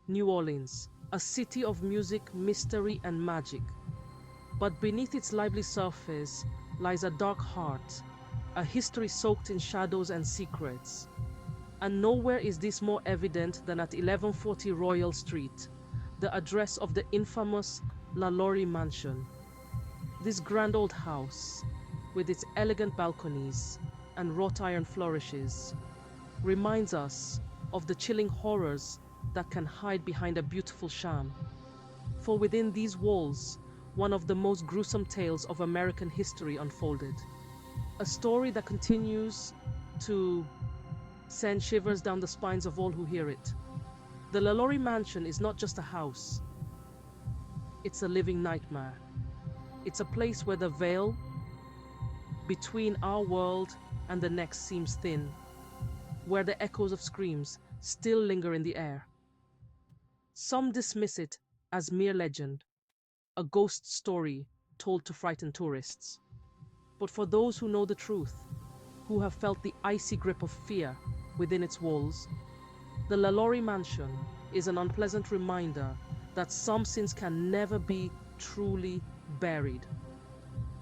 New Orleans, a city of music, mystery, and magic. But beneath its lively surface lies a dark heart, a history soaked in shadows and secrets. And nowhere is this more evident than at 1140 Royal Street, the address of the infamous LaLaurie Mansion. This grand old house, with its elegant balconies and wrought iron flourishes, reminds us of the chilling horrors that can hide behind a beautiful sham. For within these walls, one of the most gruesome tales of American history unfolded. A story that continues to send shivers down the spines of all who hear it. The LaLaurie Mansion is not just a house, it's a living nightmare. It's a place where the veil between our world and the next seems thin, where the echoes of screams still linger in the air. Some dismiss it as mere legend, a ghost story told to frighten tourists. But for those who know the truth, who have felt the icy grip of fear within its walls, the LaLaurie Mansion is an unpleasant reminder that some sins can never be truly buried.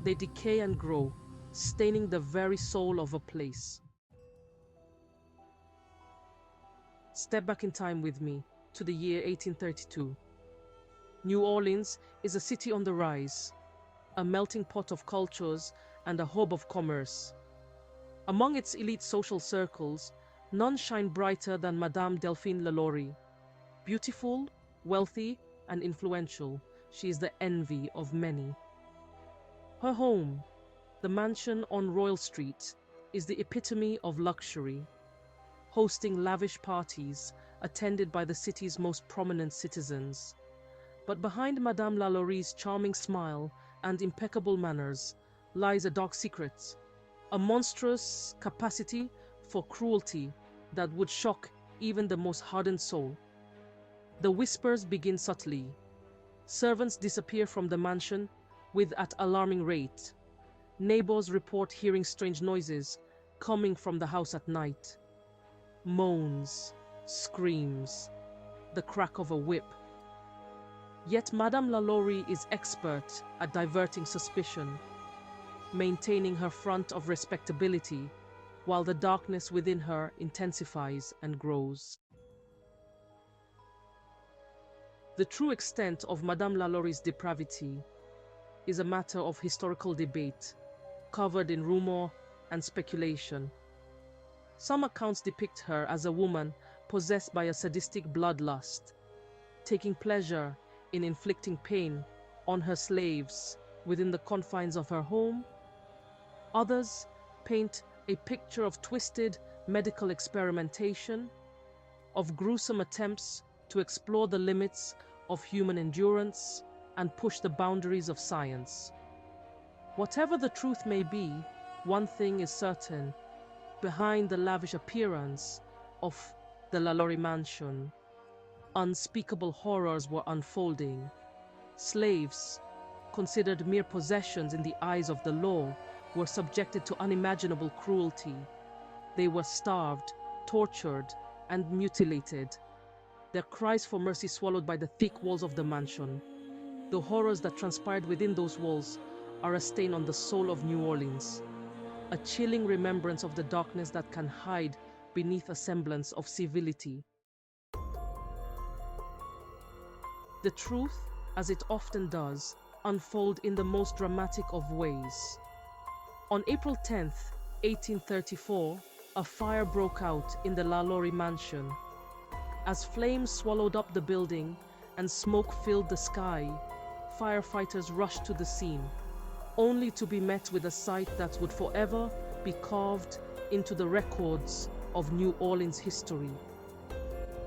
They decay and grow, staining the very soul of a place. Step back in time with me to the year 1832. New Orleans is a city on the rise, a melting pot of cultures and a hub of commerce. Among its elite social circles, none shine brighter than Madame Delphine LaLaurie. Beautiful, wealthy, and influential, she is the envy of many. Her home, the mansion on Royal Street, is the epitome of luxury, hosting lavish parties attended by the city's most prominent citizens. But behind Madame LaLaurie's charming smile and impeccable manners lies a dark secret, a monstrous capacity for cruelty that would shock even the most hardened soul. The whispers begin subtly. Servants disappear from the mansion at alarming rate. Neighbors report hearing strange noises coming from the house at night. Moans, screams, the crack of a whip. Yet Madame LaLaurie is expert at diverting suspicion, maintaining her front of respectability while the darkness within her intensifies and grows. The true extent of Madame LaLaurie's depravity is a matter of historical debate, covered in rumor and speculation. Some accounts depict her as a woman possessed by a sadistic bloodlust, taking pleasure in inflicting pain on her slaves within the confines of her home. Others paint a picture of twisted medical experimentation, of gruesome attempts to explore the limits of human endurance and push the boundaries of science. Whatever the truth may be, one thing is certain: behind the lavish appearance of the LaLaurie Mansion, unspeakable horrors were unfolding. Slaves, considered mere possessions in the eyes of the law, were subjected to unimaginable cruelty. They were starved, tortured, and mutilated, their cries for mercy swallowed by the thick walls of the mansion. The horrors that transpired within those walls are a stain on the soul of New Orleans, a chilling remembrance of the darkness that can hide beneath a semblance of civility. The truth, as it often does, unfolds in the most dramatic of ways. On April 10th, 1834, a fire broke out in the LaLaurie Mansion. As flames swallowed up the building and smoke filled the sky, firefighters rushed to the scene, only to be met with a sight that would forever be carved into the records of New Orleans history.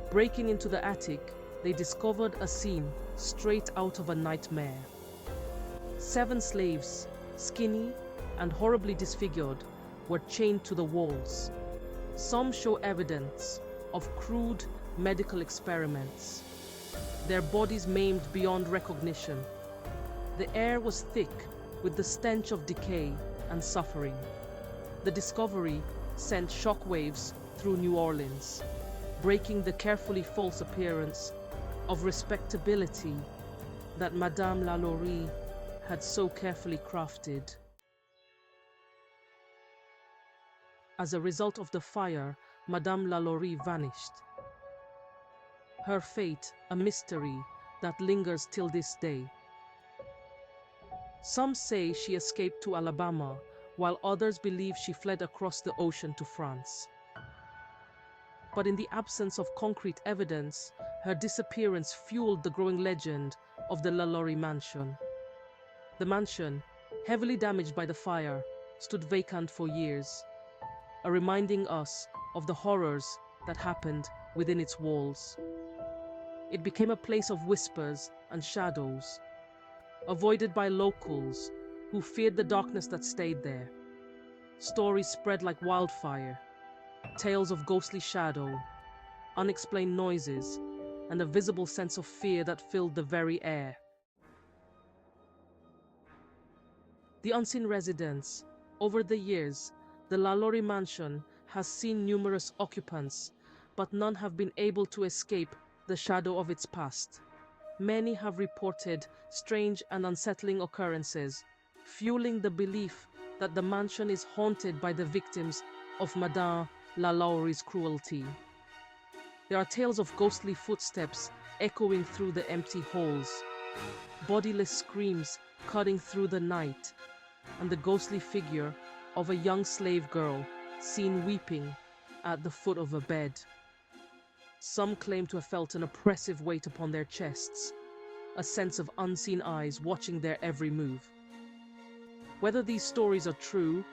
Breaking into the attic, they discovered a scene straight out of a nightmare. 7 slaves, skinny and horribly disfigured, were chained to the walls. Some show evidence of crude medical experiments, their bodies maimed beyond recognition. The air was thick with the stench of decay and suffering. The discovery sent shockwaves through New Orleans, breaking the carefully false appearance of respectability that Madame LaLaurie had so carefully crafted. As a result of the fire, Madame LaLaurie vanished. Her fate, a mystery that lingers till this day. Some say she escaped to Alabama, while others believe she fled across the ocean to France. But in the absence of concrete evidence, her disappearance fueled the growing legend of the LaLaurie Mansion. The mansion, heavily damaged by the fire, stood vacant for years, reminding us of the horrors that happened within its walls. It became a place of whispers and shadows, avoided by locals who feared the darkness that stayed there. Stories spread like wildfire, tales of ghostly shadow, unexplained noises, and a visible sense of fear that filled the very air. The unseen residents. Over the years, the LaLaurie Mansion has seen numerous occupants, but none have been able to escape the shadow of its past. Many have reported strange and unsettling occurrences, fueling the belief that the mansion is haunted by the victims of Madame LaLaurie's cruelty. There are tales of ghostly footsteps echoing through the empty halls, bodiless screams cutting through the night, and the ghostly figure of a young slave girl seen weeping at the foot of a bed. Some claim to have felt an oppressive weight upon their chests, a sense of unseen eyes watching their every move. Whether these stories are true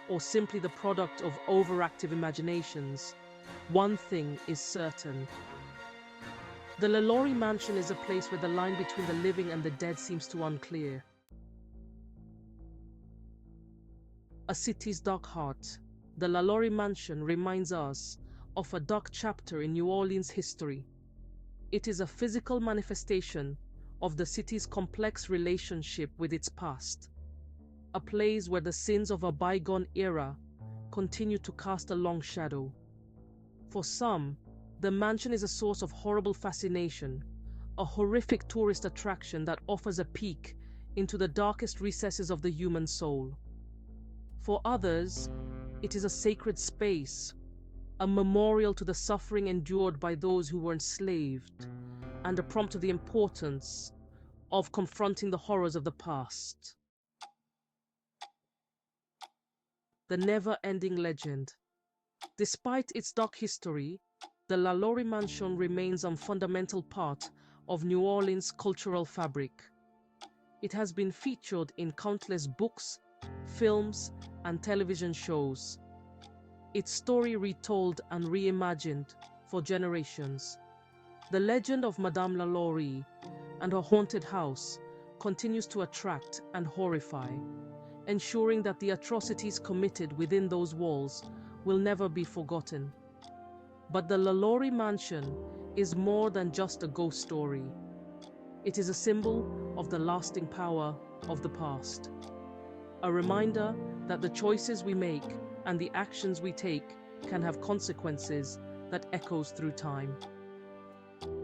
or simply the product of overactive imaginations, one thing is certain. The LaLaurie Mansion is a place where the line between the living and the dead seems too unclear. A city's dark heart, the LaLaurie Mansion reminds us of a dark chapter in New Orleans history. It is a physical manifestation of the city's complex relationship with its past, a place where the sins of a bygone era continue to cast a long shadow. For some, the mansion is a source of horrible fascination, a horrific tourist attraction that offers a peek into the darkest recesses of the human soul. For others, it is a sacred space, a memorial to the suffering endured by those who were enslaved, and a prompt to the importance of confronting the horrors of the past. The never-ending legend. Despite its dark history, the LaLaurie Mansion remains a fundamental part of New Orleans' cultural fabric. It has been featured in countless books, films, and television shows, its story retold and reimagined for generations. The legend of Madame LaLaurie and her haunted house continues to attract and horrify, ensuring that the atrocities committed within those walls will never be forgotten. But the LaLaurie Mansion is more than just a ghost story. It is a symbol of the lasting power of the past, a reminder that the choices we make and the actions we take can have consequences that echoes through time.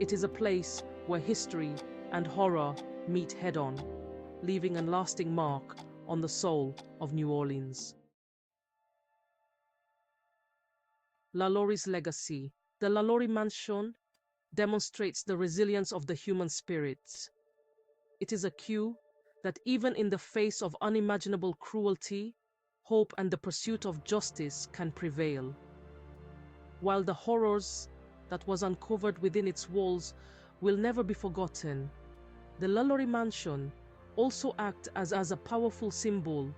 It is a place where history and horror meet head-on, leaving a lasting mark on the soul of New Orleans. LaLaurie's legacy. The LaLaurie Mansion demonstrates the resilience of the human spirit. It is a cue that even in the face of unimaginable cruelty, hope and the pursuit of justice can prevail. While the horrors that was uncovered within its walls will never be forgotten, the LaLaurie Mansion also acts as a powerful symbol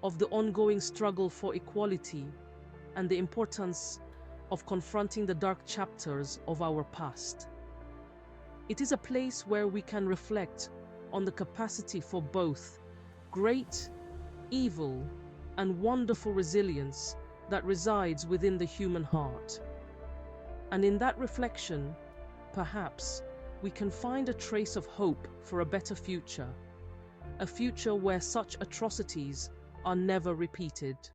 of the ongoing struggle for equality and the importance of confronting the dark chapters of our past. It is a place where we can reflect on the capacity for both great, evil, and wonderful resilience that resides within the human heart. And in that reflection, perhaps, we can find a trace of hope for a better future, a future where such atrocities are never repeated.